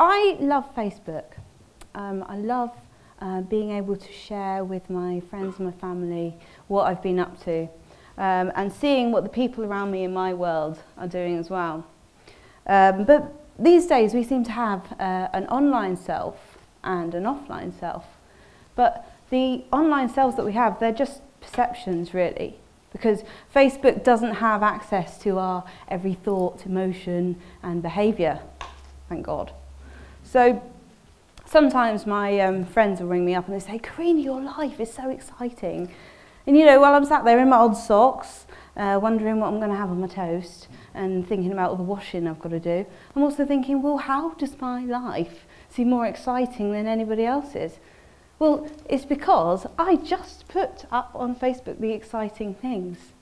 I love Facebook. I love being able to share with my friends and my family what I've been up to, and seeing what the people around me in my world are doing as well. But these days we seem to have an online self and an offline self. But the online selves that we have, they're just perceptions really, because Facebook doesn't have access to our every thought, emotion and behaviour, thank God. So sometimes my friends will ring me up and they say, "Corrina, your life is so exciting." And you know, while I'm sat there in my old socks, wondering what I'm going to have on my toast and thinking about all the washing I've got to do, I'm also thinking, well, how does my life seem more exciting than anybody else's? Well, it's because I just put up on Facebook the exciting things.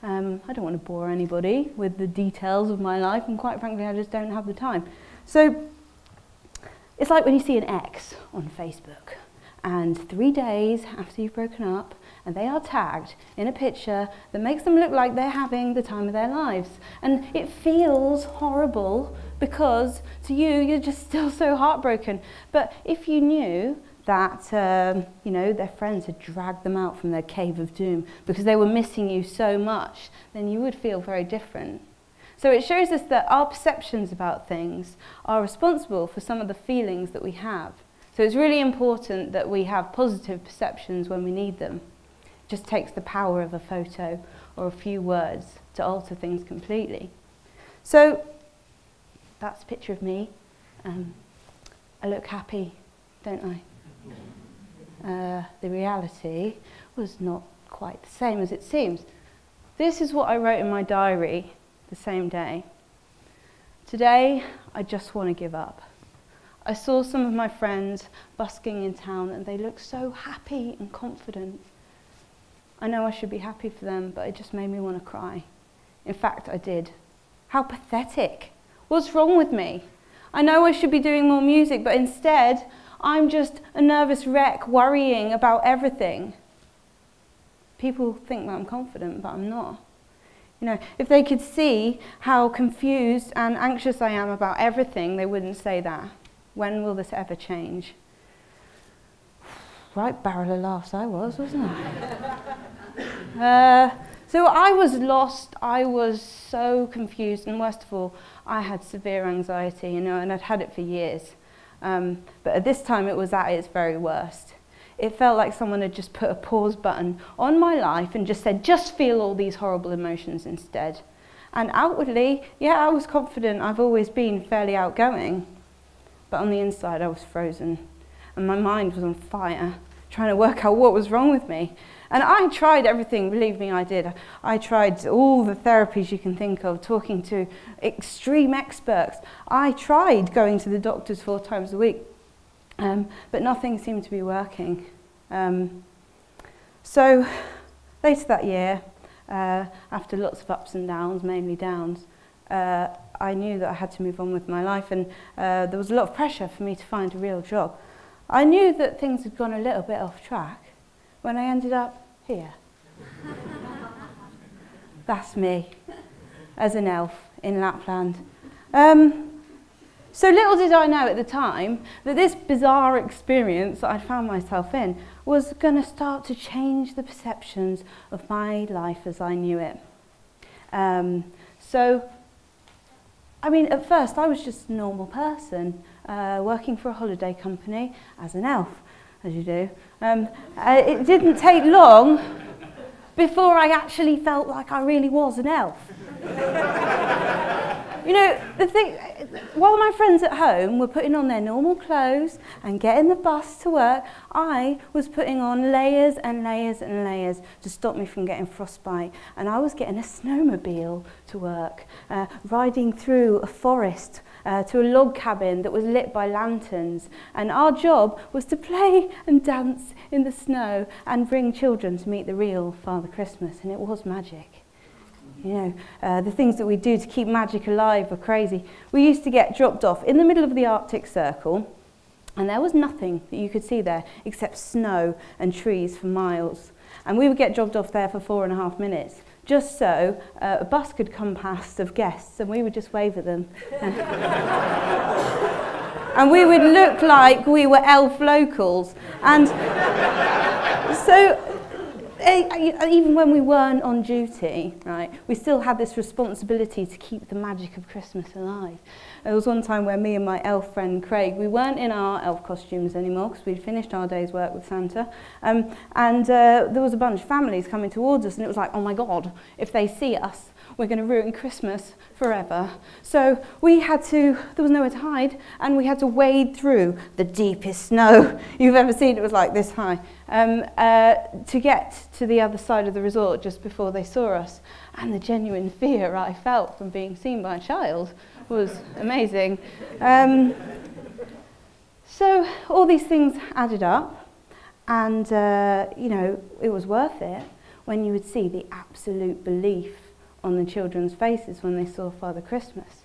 I don't want to bore anybody with the details of my life, and quite frankly, I just don't have the time. So it's like when you see an ex on Facebook, and 3 days after you've broken up, and they are tagged in a picture that makes them look like they're having the time of their lives. And it feels horrible because to you, you're just still so heartbroken. But if you knew that you know, their friends had dragged them out from their cave of doom because they were missing you so much, then you would feel very different. So it shows us that our perceptions about things are responsible for some of the feelings that we have. So it's really important that we have positive perceptions when we need them. It just takes the power of a photo or a few words to alter things completely. So that's a picture of me. I look happy, don't I? The reality was not quite the same as it seems. This is what I wrote in my diary the same day. Today, I just want to give up. I saw some of my friends busking in town and they looked so happy and confident. I know I should be happy for them, but it just made me want to cry. In fact, I did. How pathetic. What's wrong with me? I know I should be doing more music, but instead, I'm just a nervous wreck worrying about everything. People think that I'm confident, but I'm not. You know, if they could see how confused and anxious I am about everything, they wouldn't say that. When will this ever change? Right barrel of laughs I was, wasn't I? So I was lost, I was so confused, and worst of all, I had severe anxiety, you know, and I'd had it for years. But at this time it was at its very worst. It felt like someone had just put a pause button on my life and just said, just feel all these horrible emotions instead. And outwardly, yeah, I was confident. I've always been fairly outgoing. But on the inside, I was frozen. And my mind was on fire, trying to work out what was wrong with me. And I tried everything, believe me, I did. I tried all the therapies you can think of, talking to extreme experts. I tried going to the doctors 4 times a week, but nothing seemed to be working. So later that year, after lots of ups and downs, mainly downs, I knew that I had to move on with my life, and there was a lot of pressure for me to find a real job. I knew that things had gone a little bit off track when I ended up here. That's me, as an elf in Lapland. So little did I know at the time that this bizarre experience that I found myself in was going to start to change the perceptions of my life as I knew it. So, I mean, at first I was just a normal person, working for a holiday company as an elf, as you do. It didn't take long before I actually felt like I really was an elf. You know, the thing, while my friends at home were putting on their normal clothes and getting the bus to work, I was putting on layers and layers and layers to stop me from getting frostbite. And I was getting a snowmobile to work, riding through a forest to a log cabin that was lit by lanterns. And our job was to play and dance in the snow and bring children to meet the real Father Christmas. And it was magic. You know, the things that we do to keep magic alive are crazy. We used to get dropped off in the middle of the Arctic Circle, and there was nothing that you could see there except snow and trees for miles. And we would get dropped off there for 4.5 minutes, just so a bus could come past of guests, and we would just wave at them. And we would look like we were elf locals. And so even when we weren't on duty, right, we still had this responsibility to keep the magic of Christmas alive. There was one time where me and my elf friend Craig, we weren't in our elf costumes anymore because we'd finished our day's work with Santa, and there was a bunch of families coming towards us, and it was like, oh my God, if they see us, we're going to ruin Christmas forever. So there was nowhere to hide, and we had to wade through the deepest snow you've ever seen. It was like this high, to get to the other side of the resort just before they saw us. And the genuine fear I felt from being seen by a child was amazing. So all these things added up, and it was worth it when you would see the absolute belief on the children's faces when they saw Father Christmas.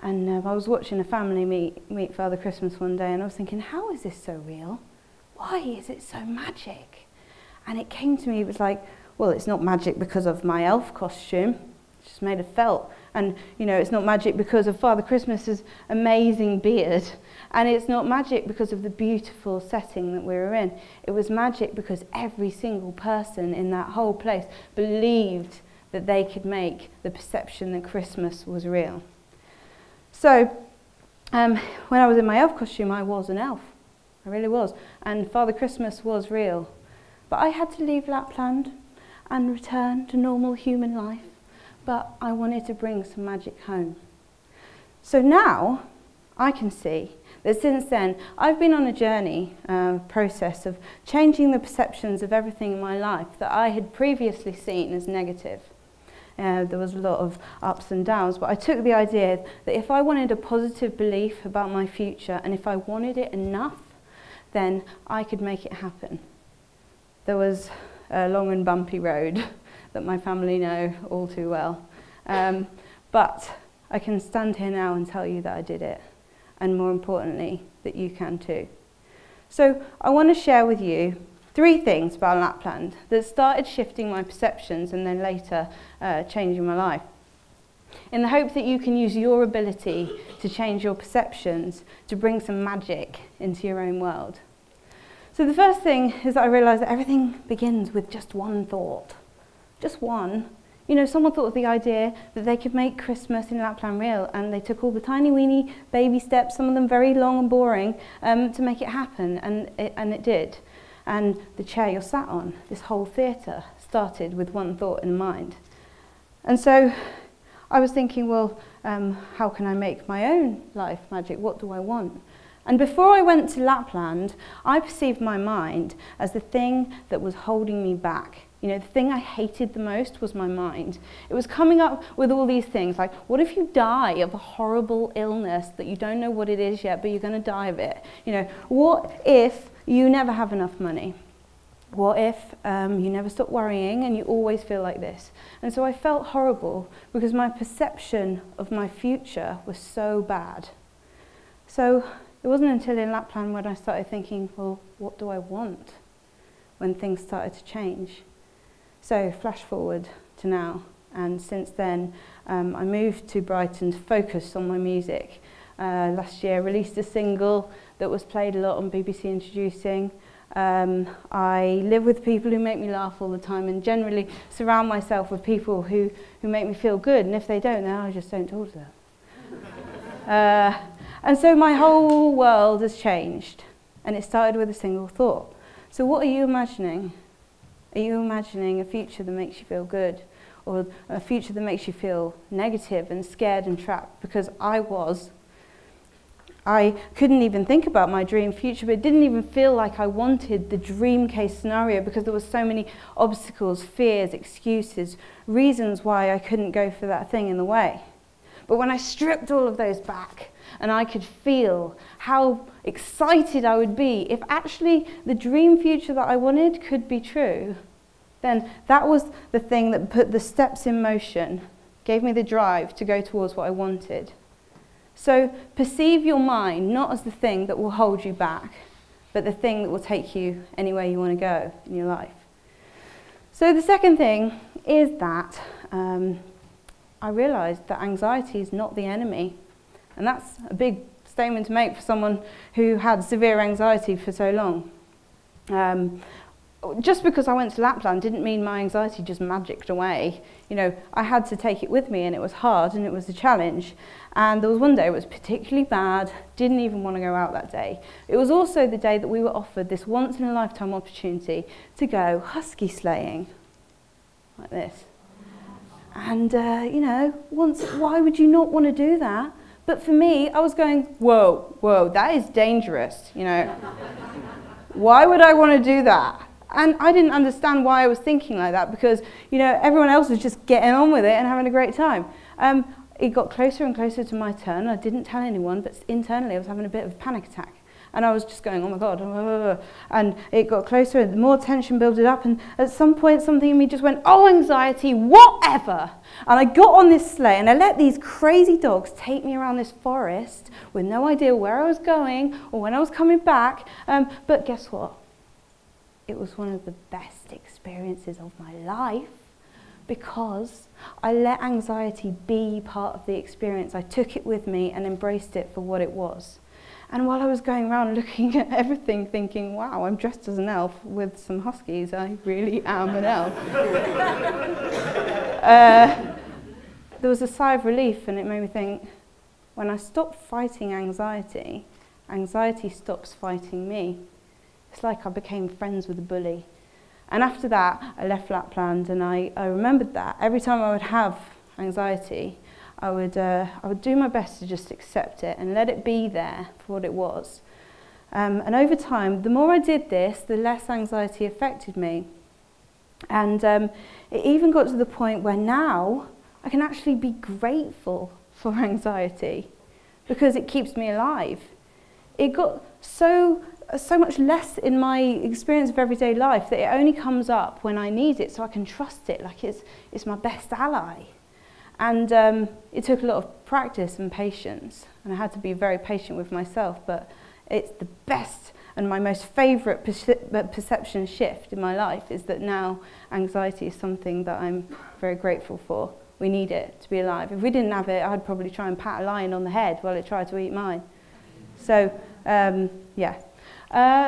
And I was watching a family meet Father Christmas one day, and I was thinking, how is this so real? Why is it so magic? And it came to me, it was like, well, it's not magic because of my elf costume, it's just made of felt. And it's not magic because of Father Christmas's amazing beard. And it's not magic because of the beautiful setting that we were in. It was magic because every single person in that whole place believed that they could make the perception that Christmas was real. So, when I was in my elf costume, I was an elf. I really was. And Father Christmas was real. But I had to leave Lapland and return to normal human life. But I wanted to bring some magic home. So now, I can see that since then, I've been on a journey, process of changing the perceptions of everything in my life that I had previously seen as negative. There was a lot of ups and downs, but I took the idea that if I wanted a positive belief about my future, and if I wanted it enough, then I could make it happen. There was a long and bumpy road that my family know all too well. But I can stand here now and tell you that I did it, and more importantly, that you can too. So I want to share with you 3 things about Lapland that started shifting my perceptions and then later changing my life, in the hope that you can use your ability to change your perceptions to bring some magic into your own world. So the first thing is that I realised that everything begins with just one thought. Just one. Someone thought of the idea that they could make Christmas in Lapland real, and they took all the tiny weeny baby steps, some of them very long and boring, to make it happen, and it did. And the chair you're sat on, this whole theatre, started with one thought in mind. And so I was thinking, well, how can I make my own life magic? What do I want? And before I went to Lapland, I perceived my mind as the thing that was holding me back. The thing I hated the most was my mind. It was coming up with all these things, like, what if you die of a horrible illness that you don't know what it is yet, but you're going to die of it? What if you never have enough money? What if you never stop worrying and you always feel like this? And so I felt horrible because my perception of my future was so bad. So it wasn't until in Lapland when I started thinking, well, what do I want? When things started to change. So flash forward to now, and since then I moved to Brighton to focus on my music. Last year I released a single that was played a lot on BBC Introducing. I live with people who make me laugh all the time, and generally surround myself with people who make me feel good, and if they don't, then I just don't talk to them. And so my whole world has changed, and it started with a single thought. So what are you imagining? Are you imagining a future that makes you feel good, or a future that makes you feel negative and scared and trapped? Because I couldn't even think about my dream future, but it didn't even feel like I wanted the dream case scenario because there were so many obstacles, fears, excuses, reasons why I couldn't go for that thing in the way. But when I stripped all of those back and I could feel how excited I would be if actually the dream future that I wanted could be true, then that was the thing that put the steps in motion, gave me the drive to go towards what I wanted. So perceive your mind not as the thing that will hold you back, but the thing that will take you anywhere you want to go in your life. So the second thing is that I realised that anxiety is not the enemy. And that's a big statement to make for someone who had severe anxiety for so long. Just because I went to Lapland didn't mean my anxiety just magicked away. You know, I had to take it with me, and it was hard and it was a challenge. And there was one day it was particularly bad, didn't even want to go out that day. It was also the day that we were offered this once-in-a-lifetime opportunity to go husky sleighing, like this. And, you know, why would you not want to do that? But for me, I was going, whoa, that is dangerous, you know. Why would I want to do that? And I didn't understand why I was thinking like that, because, you know, everyone else was just getting on with it and having a great time. It got closer and closer to my turn. I didn't tell anyone, but internally I was having a bit of a panic attack. And I was just going, oh my God, and it got closer, and more tension built up, and at some point something in me just went, oh, anxiety, whatever. And I got on this sleigh, and I let these crazy dogs take me around this forest with no idea where I was going or when I was coming back. But guess what? It was one of the best experiences of my life, because I let anxiety be part of the experience. I took it with me and embraced it for what it was. And while I was going around looking at everything, thinking, wow, I'm dressed as an elf with some huskies, I really am an elf. There was a sigh of relief, and it made me think, when I stop fighting anxiety, anxiety stops fighting me. It's like I became friends with the bully. And after that, I left Lapland, and I remembered that. Every time I would have anxiety, I would do my best to just accept it and let it be there for what it was. And over time, the more I did this, the less anxiety affected me. And it even got to the point where now I can actually be grateful for anxiety, because it keeps me alive. It got so much less in my experience of everyday life that it only comes up when I need it, so I can trust it like it's my best ally. And it took a lot of practice and patience, and I had to be very patient with myself, but it's the best and my most favourite perception shift in my life is that now anxiety is something that I'm very grateful for. We need it to be alive. If we didn't have it, I'd probably try and pat a lion on the head while it tried to eat mine. So, yeah.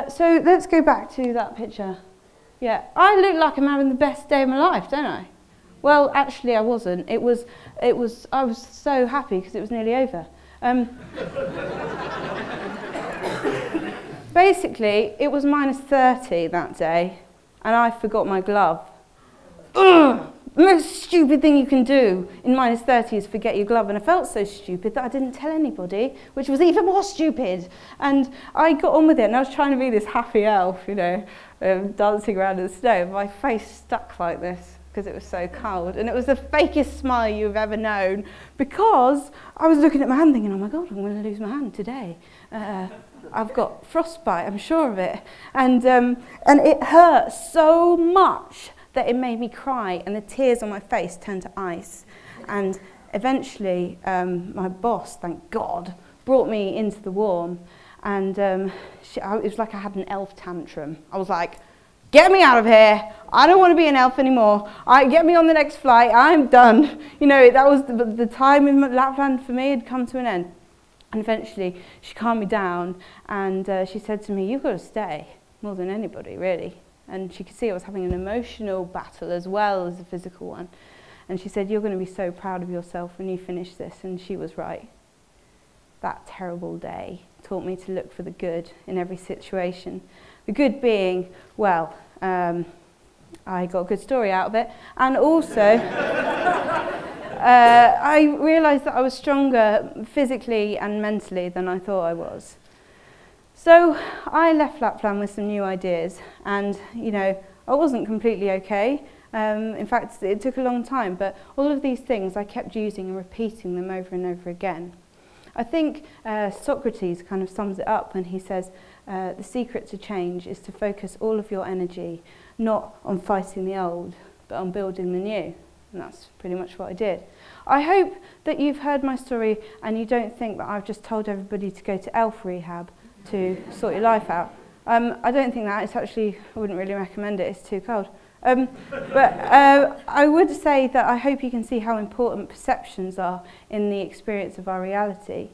So let's go back to that picture. Yeah, I look like I'm having the best day of my life, don't I? Well, actually I wasn't. I was so happy because it was nearly over. Basically, it was -30 that day, and I forgot my glove. Ugh! The most stupid thing you can do in -30 is forget your glove, and I felt so stupid that I didn't tell anybody, which was even more stupid. And I got on with it, and I was trying to be this happy elf, you know, dancing around in the snow. My face stuck like this because it was so cold, and it was the fakest smile you've ever known, because I was looking at my hand thinking, oh my God, I'm going to lose my hand today. I've got frostbite, I'm sure of it. And it hurt so much that it made me cry, and the tears on my face turned to ice. And eventually, my boss, thank God, brought me into the warm, and it was like I had an elf tantrum. I was like, get me out of here, I don't want to be an elf anymore, get me on the next flight, I'm done. You know, that was the time in Lapland for me had come to an end. And eventually, she calmed me down, and she said to me, you've got to stay, more than anybody, really. And she could see I was having an emotional battle as well as a physical one. And she said, you're going to be so proud of yourself when you finish this. And she was right. That terrible day taught me to look for the good in every situation. The good being, well, I got a good story out of it. And also, I realised that I was stronger physically and mentally than I thought I was. So I left Lapland with some new ideas, and you know, I wasn't completely okay. In fact, it took a long time, but all of these things I kept using and repeating them over and over again. I think Socrates kind of sums it up when he says, the secret to change is to focus all of your energy not on fighting the old, but on building the new. And that's pretty much what I did. I hope that you've heard my story and you don't think that I've just told everybody to go to elf rehab to sort your life out. I don't think that. It's actually, I wouldn't really recommend it, it's too cold. But I would say that I hope you can see how important perceptions are in the experience of our reality.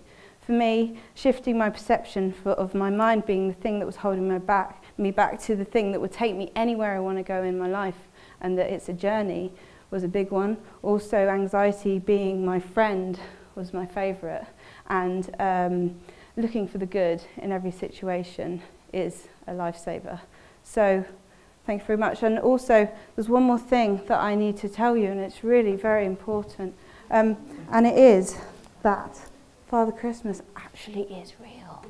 for me, shifting my perception of my mind being the thing that was holding me back to the thing that would take me anywhere I want to go in my life, and that it's a journey, was a big one. Also, anxiety being my friend was my favourite, and looking for the good in every situation is a lifesaver. So thank you very much. And also, there's one more thing that I need to tell you, and it's really very important, and it is that Father Christmas actually is real.